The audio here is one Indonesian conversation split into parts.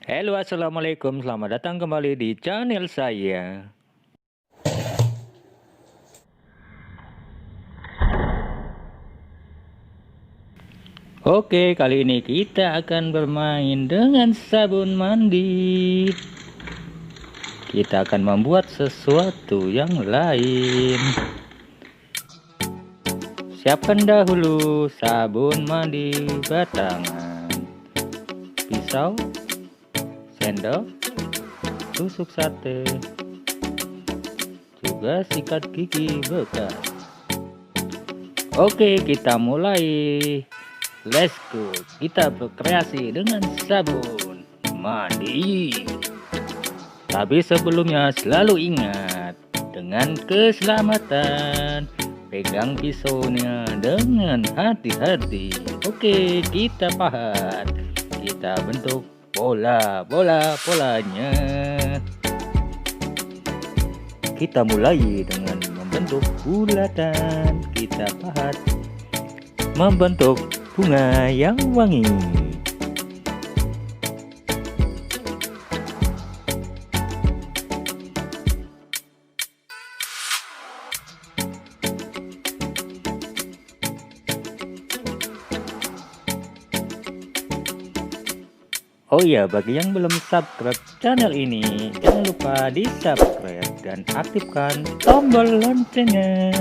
Halo, assalamualaikum. Selamat datang kembali di channel saya. Oke, kali ini kita akan bermain dengan sabun mandi. Kita akan membuat sesuatu yang lain. Siapkan dahulu sabun mandi batangan, pisau, sendok, tusuk sate, juga sikat gigi bekas. Oke, kita mulai. Let's go. Kita berkreasi dengan sabun mandi. Tapi sebelumnya selalu ingat dengan keselamatan. Pegang pisaunya dengan hati-hati. Oke, kita pahat. Kita bentuk polanya. Kita mulai dengan membentuk bulatan. Kita pahat membentuk bunga yang wangi. Oh iya, bagi yang belum subscribe channel ini, jangan lupa di subscribe dan aktifkan tombol loncengnya.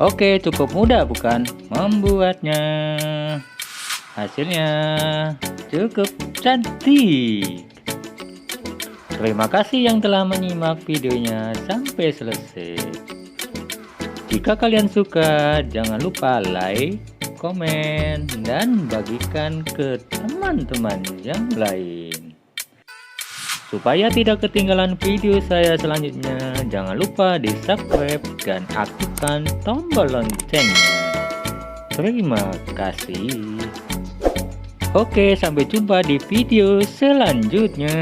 Oke, cukup mudah bukan membuatnya? Hasilnya cukup cantik. Terima kasih yang telah menyimak videonya sampai selesai. Jika kalian suka, jangan lupa like, komen, dan bagikan ke teman-teman yang lain. Supaya tidak ketinggalan video saya selanjutnya, jangan lupa di subscribe dan aktifkan tombol loncengnya. Terima kasih. Oke, sampai jumpa di video selanjutnya.